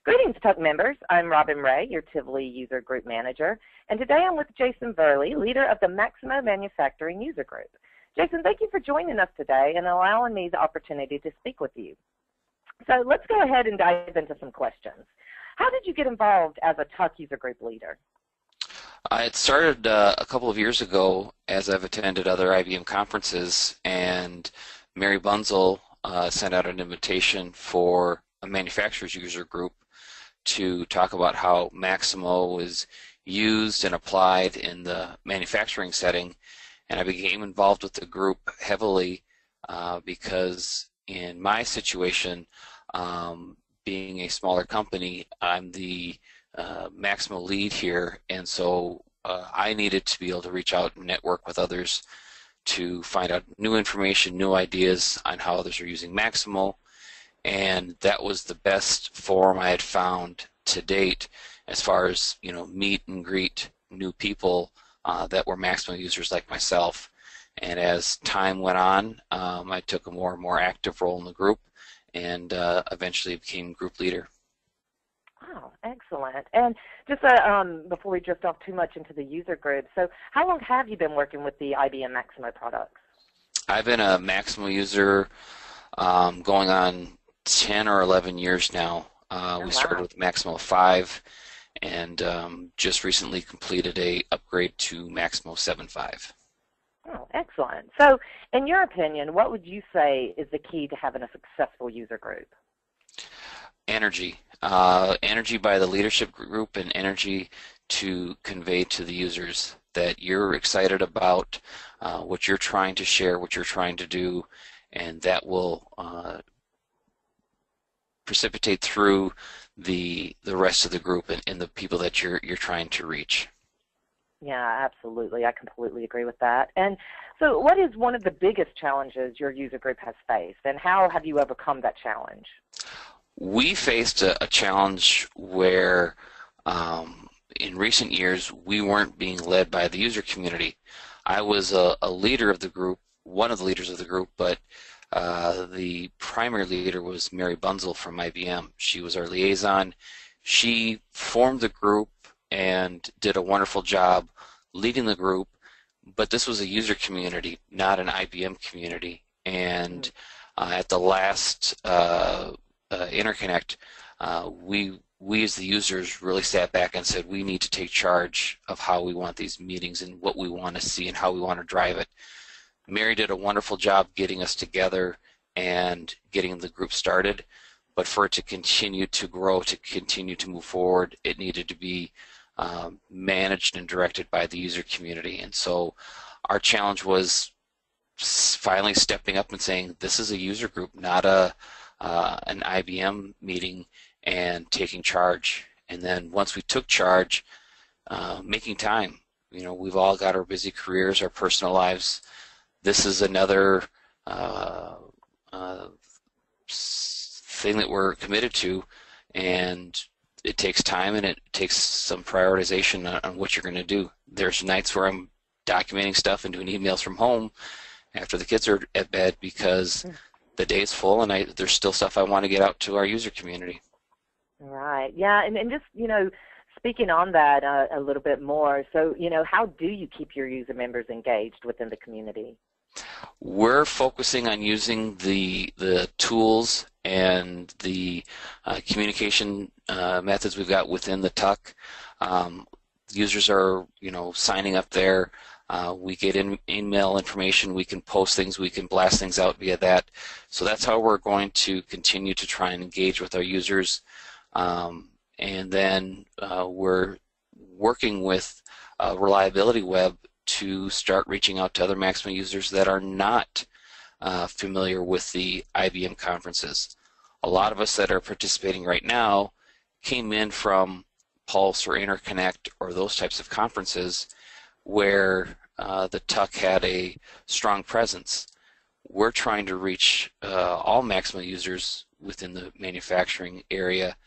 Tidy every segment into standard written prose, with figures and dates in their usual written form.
Greetings, TUC members. I'm Robin Ray, your Tivoli User Group Manager, and today I'm with Jason Burley, leader of the Maximo Manufacturing User Group. Jason, thank you for joining us today and allowing me the opportunity to speak with you. So let's go ahead and dive into some questions. How did you get involved as a TUC User Group leader? It started a couple of years ago as I've attended other IBM conferences, and Mary Bunzel sent out an invitation for a manufacturer's user group to talk about how Maximo is used and applied in the manufacturing setting, and I became involved with the group heavily because in my situation, being a smaller company, I'm the Maximo lead here, and so I needed to be able to reach out and network with others to find out new information, new ideas on how others are using Maximo, and that was the best forum I had found to date as far as, meet and greet new people that were Maximo users like myself. And as time went on, I took a more and more active role in the group and eventually became group leader. Oh, excellent. And just before we drift off too much into the user group, so how long have you been working with the IBM Maximo products? I've been a Maximo user going on 10 or 11 years now. We started with Maximo 5 and just recently completed a upgrade to Maximo 7.5. Oh, excellent. So in your opinion, what would you say is the key to having a successful user group? Energy. Energy by the leadership group and energy to convey to the users that you're excited about what you're trying to share, what you're trying to do, and that will precipitate through the rest of the group and the people that you're trying to reach. Yeah, absolutely. I completely agree with that. And so what is one of the biggest challenges your user group has faced, and how have you overcome that challenge? We faced a challenge where in recent years we weren't being led by the user community. I was a leader of the group, one of the leaders of the group, but the primary leader was Mary Bunzel from IBM. She was our liaison. She formed the group and did a wonderful job leading the group, but this was a user community, not an IBM community. And at the last interconnect, we as the users really sat back and said, we need to take charge of how we want these meetings and what we want to see and how we want to drive it. Mary did a wonderful job getting us together and getting the group started, but for it to continue to grow, to continue to move forward, it needed to be managed and directed by the user community. And so our challenge was finally stepping up and saying, this is a user group, not an IBM meeting, and taking charge. And then once we took charge, making time. We've all got our busy careers, our personal lives. This is another thing that we're committed to, and it takes time and it takes some prioritization on what you're going to do. There's nights where I'm documenting stuff and doing emails from home after the kids are at bed because the day is full and there's still stuff I want to get out to our user community. Right. Yeah, and just, speaking on that a little bit more, so, how do you keep your user members engaged within the community? We're focusing on using the tools and the communication methods we've got within the TUC. Users are, signing up there. We get email information. We can post things. We can blast things out via that. So that's how we're going to continue to try and engage with our users. And then we're working with Reliability Web to start reaching out to other Maximo users that are not familiar with the IBM conferences. A lot of us that are participating right now came in from Pulse or Interconnect or those types of conferences where the TUC had a strong presence. We're trying to reach all Maximo users within the manufacturing area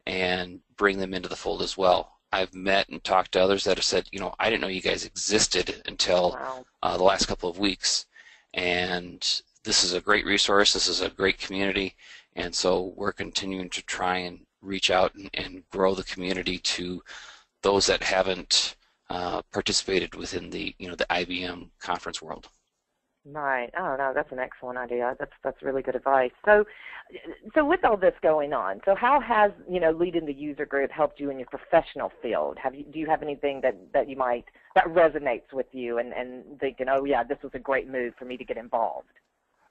and bring them into the fold as well. I've met and talked to others that have said, I didn't know you guys existed until the last couple of weeks. And this is a great resource. This is a great community. And so we're continuing to try and reach out and grow the community to those that haven't participated within the the IBM conference world. Right. Oh no, that's an excellent idea. That's really good advice. So with all this going on, so how has leading the user group helped you in your professional field? Do you have anything that that resonates with you and thinking, oh yeah, this was a great move for me to get involved?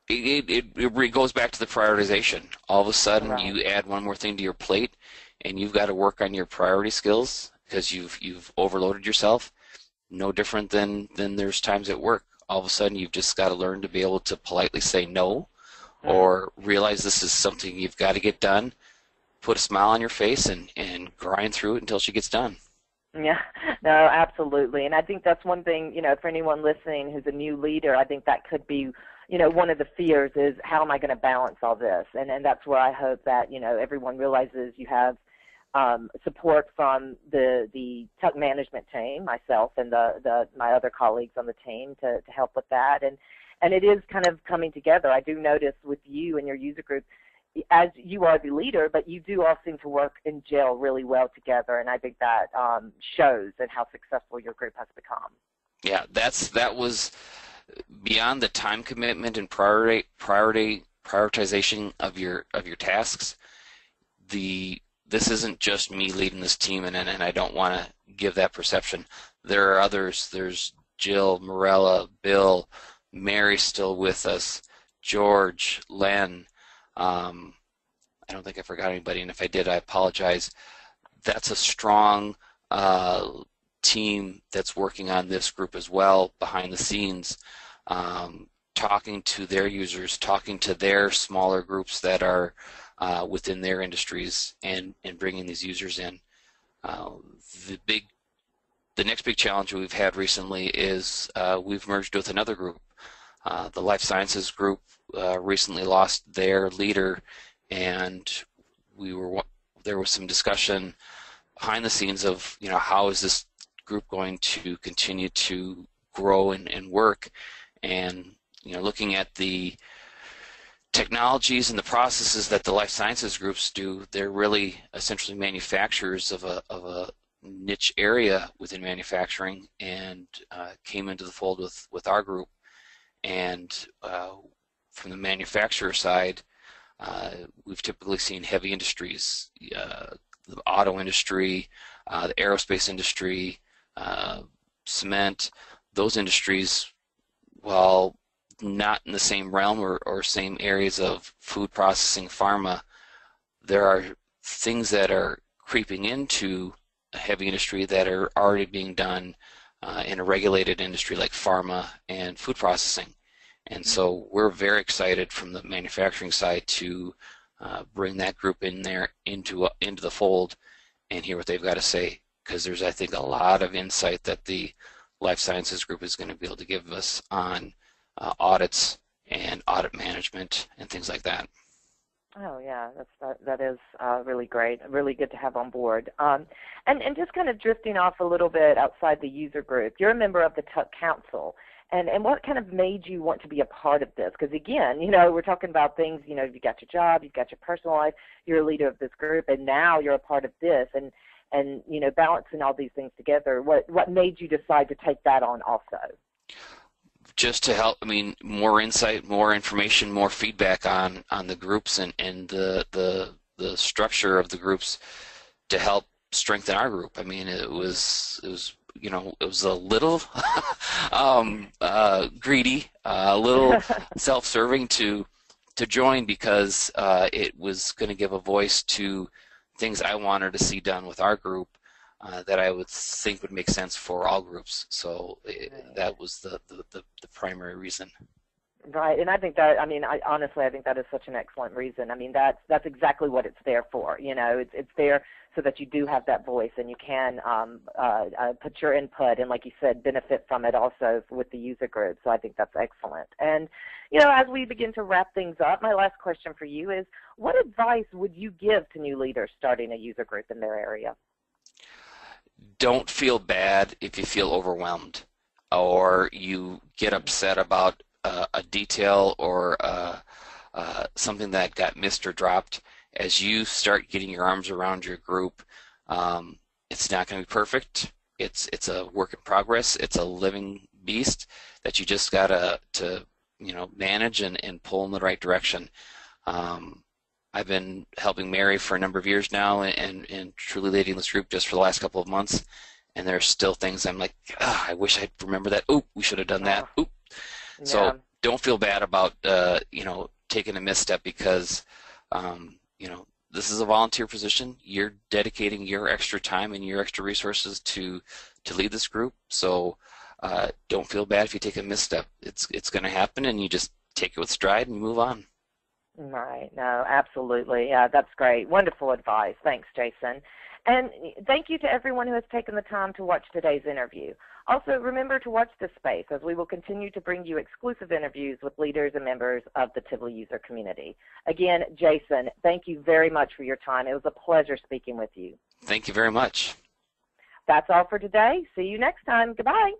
It goes back to the prioritization. All of a sudden, Right. you add one more thing to your plate, and you've got to work on your priority skills because you've overloaded yourself. No different than there's times at work. All of a sudden, you've just got to learn to be able to politely say no, or realize this is something you've got to get done. Put a smile on your face and grind through it until she gets done. Yeah, no, absolutely. And I think that's one thing, for anyone listening who's a new leader, I think that could be, one of the fears is how am I going to balance all this? And that's where I hope that, everyone realizes you have support from the TUC management team, myself and my other colleagues on the team to help with that. And it is kind of coming together. I do notice with you and your user group, as you are the leader, but you do all seem to work and gel really well together, and I think that shows in how successful your group has become. Yeah, that was beyond the time commitment and prioritization of your tasks. This isn't just me leading this team, and I don't want to give that perception. There are others. There's Jill, Morella, Bill, Mary's still with us, George, Len. I don't think I forgot anybody, and if I did, I apologize. That's a strong team that's working on this group as well behind the scenes, talking to their users, talking to their smaller groups that are within their industries, and bringing these users in. The next big challenge we've had recently is we've merged with another group. The life sciences group recently lost their leader, and there was some discussion behind the scenes of how is this group going to continue to grow and work, and looking at the technologies and the processes that the life sciences groups do. They're really essentially manufacturers of a niche area within manufacturing, and came into the fold with our group. And from the manufacturer side, we've typically seen heavy industries, the auto industry, the aerospace industry, cement. Those industries, while not in the same realm or same areas of food processing, pharma, there are things that are creeping into a heavy industry that are already being done in a regulated industry like pharma and food processing. And so we're very excited from the manufacturing side to bring that group in there into the fold and hear what they've got to say, because there's, I think, a lot of insight that the life sciences group is going to be able to give us on audits and audit management and things like that. Oh yeah, that is really great, really good to have on board. And just kind of drifting off a little bit outside the user group, you're a member of the TUC Council, and what kind of made you want to be a part of this? Because again, we're talking about things, you've got your job, you've got your personal life, you're a leader of this group, and now you're a part of this, and balancing all these things together. What made you decide to take that on also? Just to help, more insight, more information, more feedback on the groups and the structure of the groups to help strengthen our group. It was a little greedy, a little self-serving to join, because it was going to give a voice to things I wanted to see done with our group that I would think would make sense for all groups. So that was the primary reason. Right, and I think that, honestly, I think that is such an excellent reason. That's exactly what it's there for. It's there so that you do have that voice and you can put your input and, like you said, benefit from it also with the user group. So I think that's excellent. And, as we begin to wrap things up, my last question for you is, what advice would you give to new leaders starting a user group in their area? Don't feel bad if you feel overwhelmed or you get upset about a detail or something that got missed or dropped. as you start getting your arms around your group, it's not going to be perfect. It's a work in progress. It's a living beast that you just gotta manage and pull in the right direction. I've been helping Mary for a number of years now and truly leading this group just for the last couple of months, and there's still things I'm like, I wish I'd remember that. Oop, we should have done that. Oop. Yeah. So don't feel bad about taking a misstep, because this is a volunteer position. You're dedicating your extra time and your extra resources to lead this group. So don't feel bad if you take a misstep. It's going to happen, and you just take it with stride and move on. Right. No, absolutely. Yeah, that's great. Wonderful advice. Thanks, Jason. And thank you to everyone who has taken the time to watch today's interview. Also, remember to watch this space, as we will continue to bring you exclusive interviews with leaders and members of the Tivoli user community. Again, Jason, thank you very much for your time. It was a pleasure speaking with you. Thank you very much. That's all for today. See you next time. Goodbye.